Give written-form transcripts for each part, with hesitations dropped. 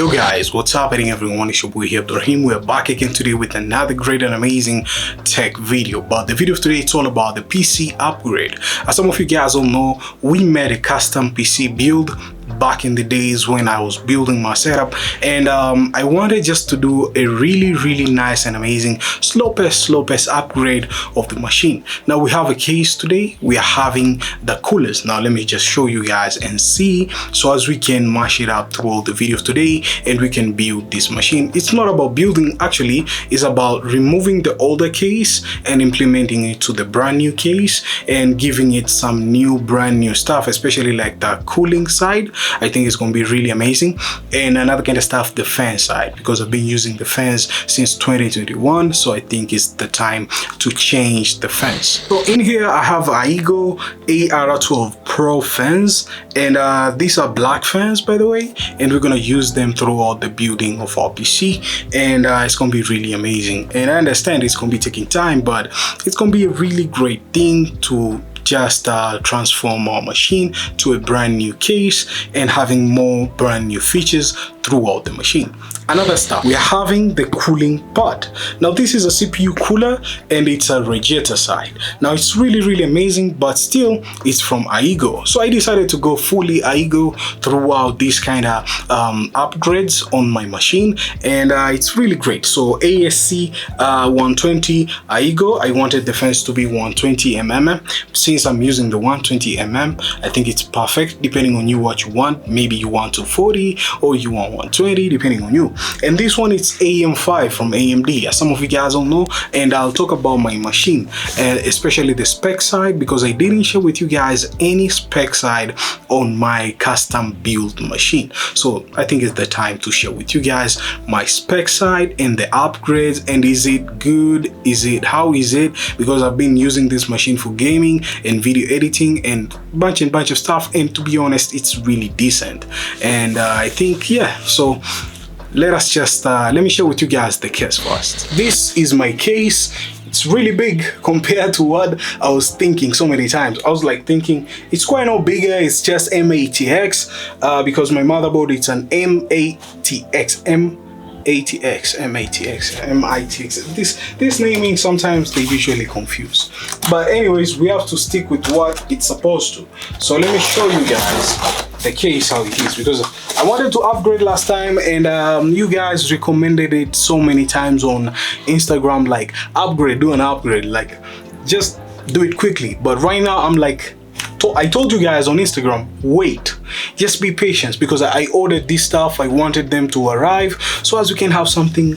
Yo guys, what's happening everyone? It's your boy here, Abdurrahim. We're back again today with another great and amazing tech video. But the video of today, it's all about the PC upgrade. As some of you guys all know, we made a custom PC build back in the days when I was building my setup, and I wanted just to do a really nice and amazing slowest upgrade of the machine. Now we have a case today. We are having the coolers. Now let me just show you guys and see, so as we can mash it up throughout the video today and we can build this machine. It's not about building, actually it's about removing the older case and implementing it to the brand new case and giving it some brand new stuff, especially like the cooling side. I think it's going to be really amazing. And another kind of stuff, the fan side, because I've been using the fans since 2021, so I think it's the time to change the fans. So in here I have Aigo AR12 Pro fans, and these are black fans, by the way, and we're going to use them throughout the building of our PC, and it's going to be really amazing. And I understand it's going to be taking time, but it's going to be a really great thing to just transform our machine to a brand new case and having more brand new features throughout the machine. Another stuff, we are having the cooling part. Now this is a CPU cooler and it's a radiator side. Now it's really amazing, but still it's from Aigo, so I decided to go fully Aigo throughout these kind of upgrades on my machine, and it's really great. So ASC 120 Aigo, I wanted the fans to be 120 mm. Since I'm using the 120 mm, I think it's perfect. Depending on you what you want, maybe you want 240 or you want 120, depending on you. And this one, it's AM5 from AMD, as some of you guys don't know, and I'll talk about my machine, especially the spec side, because I didn't share with you guys any spec side on my custom build machine. So I think it's the time to share with you guys my spec side and the upgrades, and is it good, how is it, because I've been using this machine for gaming and video editing and bunch of stuff, and to be honest, it's really decent. And I think, yeah, so let me share with you guys the case first. This is my case. It's really big compared to what I was thinking so many times. I was like thinking it's quite no bigger, it's just MATX, because my motherboard, it's an MATX. This naming, sometimes they usually confuse, but anyways, we have to stick with what it's supposed to. So let me show you guys the case how it is, because I wanted to upgrade last time, and you guys recommended it so many times on Instagram, like do an upgrade, like just do it quickly. But right now I'm like, I told you guys on Instagram, wait, just be patient, because I ordered this stuff. I wanted them to arrive so as we can have something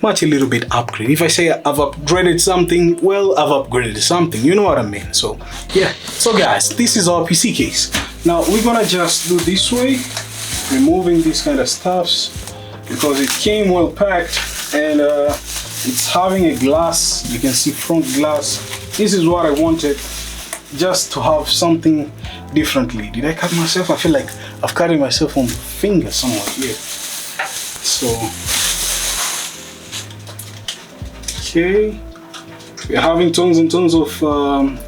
a little bit upgrade. If I say I've upgraded something, well, I've upgraded something, you know what I mean. So yeah, so guys, this is our PC case. Now we're gonna just do this way, removing these kind of stuffs, because it came well packed, and it's having a glass, you can see front glass. This is what I wanted, just to have something differently. Did I cut myself? I feel like I've cut myself on the finger somewhere here. So okay, we're having tons and tons of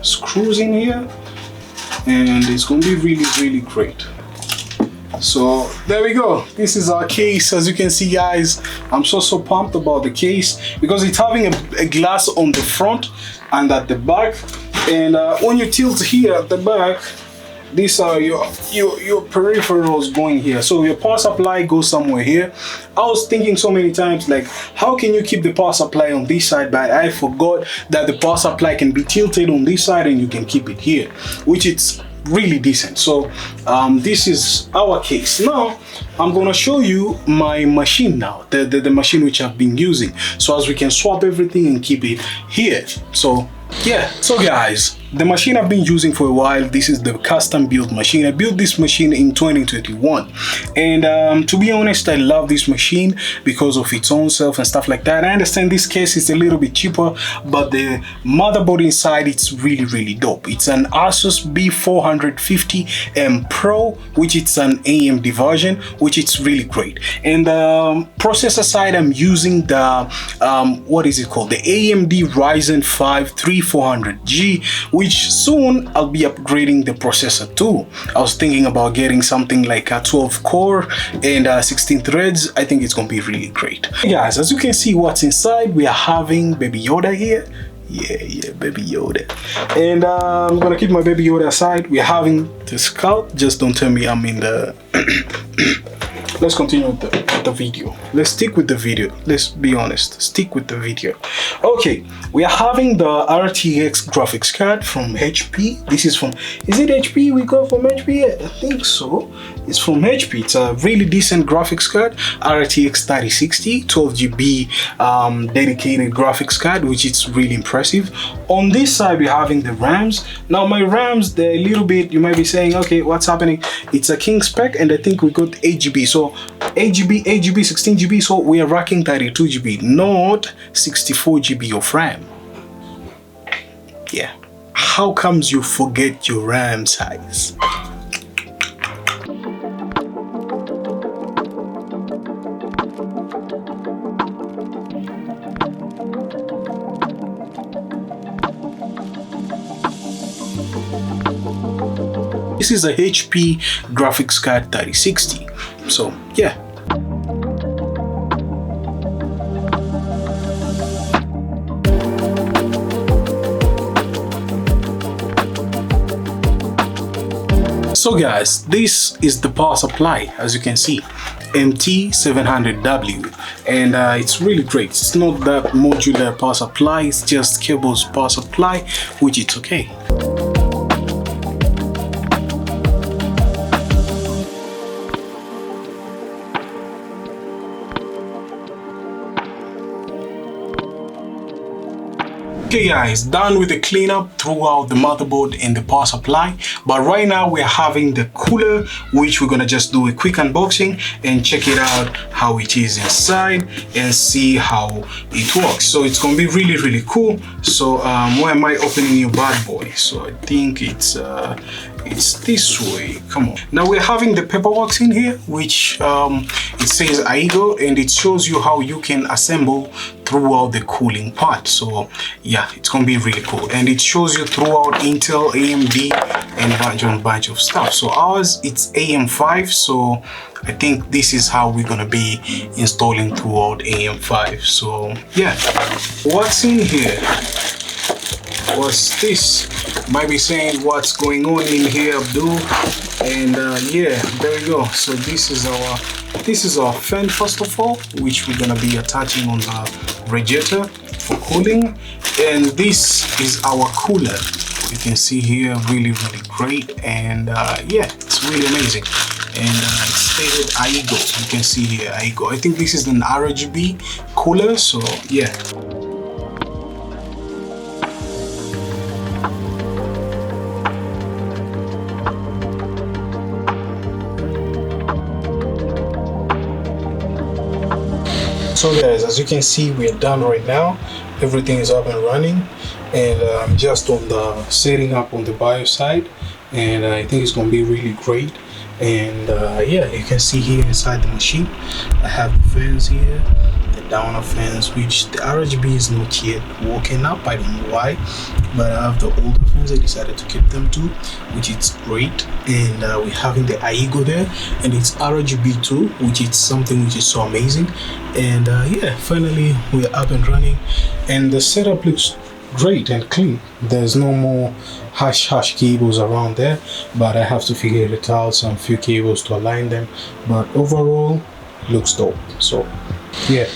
screws in here, and it's gonna be really great. So there we go, this is our case. As you can see guys, I'm so pumped about the case, because it's having a glass on the front and at the back, and when you tilt here at the back, these are your peripherals going here. So your power supply goes somewhere here. I was thinking so many times, like, how can you keep the power supply on this side? But I forgot that the power supply can be tilted on this side and you can keep it here, which it's really decent. So this is our case. Now I'm gonna show you my machine now, the machine which I've been using, so as we can swap everything and keep it here. So yeah, so guys, the machine I've been using for a while, this is the custom build machine. I built this machine in 2021, and to be honest, I love this machine because of its own self and stuff like that. I understand this case is a little bit cheaper, but the motherboard inside, it's really dope. It's an Asus B450M Pro, which it's an AMD version, which it's really great. And processor side, I'm using the what is it called, the AMD Ryzen 5 3400G, which soon I'll be upgrading the processor too. I was thinking about getting something like a 12 core and 16 threads. I think it's gonna be really great. Hey guys, as you can see what's inside, we are having Baby Yoda here. Yeah, Baby Yoda. And I'm gonna keep my Baby Yoda aside. We're having the Scout. Just don't tell me I'm in the let's continue with the video. Let's stick with the video. Let's be honest, stick with the video. Okay, we are having the RTX graphics card from HP. This is from, is it HP? We got from HP? I think so. It's from HP. It's a really decent graphics card, RTX 3060, 12GB dedicated graphics card, which is really impressive. On this side, we're having the RAMs. Now my RAMs, they're a little bit, you might be saying, okay, what's happening? It's a king spec, and I think we got 8GB. So 8GB, 16GB, so we are racking 32GB, not 64GB of RAM. Yeah, how comes you forget your RAM size? This is a HP graphics card 3060. So yeah. So guys, this is the power supply, as you can see, MT700W, and it's really great. It's not that modular power supply, it's just cables power supply, which is okay. Okay guys, done with the cleanup throughout the motherboard and the power supply, but right now we're having the cooler, which we're gonna just do a quick unboxing and check it out how it is inside and see how it works. So it's gonna be really cool. So why am I opening your bad boy? So I think it's this way. Come on. Now we're having the paperwork in here, which it says Aigo, and it shows you how you can assemble throughout the cooling part. So yeah, it's gonna be really cool, and it shows you throughout Intel, AMD, and bunch of stuff. So ours, it's AM5, so I think this is how we're gonna be installing throughout AM5. So yeah, what's in here? What's this? Might be saying what's going on in here, Abdul. And yeah, there we go. So this is our fan, first of all, which we're gonna be attaching on the radiator for cooling, and this is our cooler. You can see here, really great, and yeah, it's really amazing. And it's stated Aigo. You can see here Aigo. I think this is an RGB cooler. So yeah. So guys, as you can see, we're done right now. Everything is up and running, and I'm just on the setting up on the BIOS side, and I think it's going to be really great. And yeah, you can see here inside the machine, I have the fans here, the downer fans, which the RGB is not yet working up. I don't know why, but I have the older fans. I decided to keep them too, which is great. And we're having the Aigo there, and it's RGB too, which is something which is so amazing. And yeah, finally we're up and running, and the setup looks great and clean. There's no more hash cables around there, but I have to figure it out, some few cables to align them, but overall looks dope. So yeah.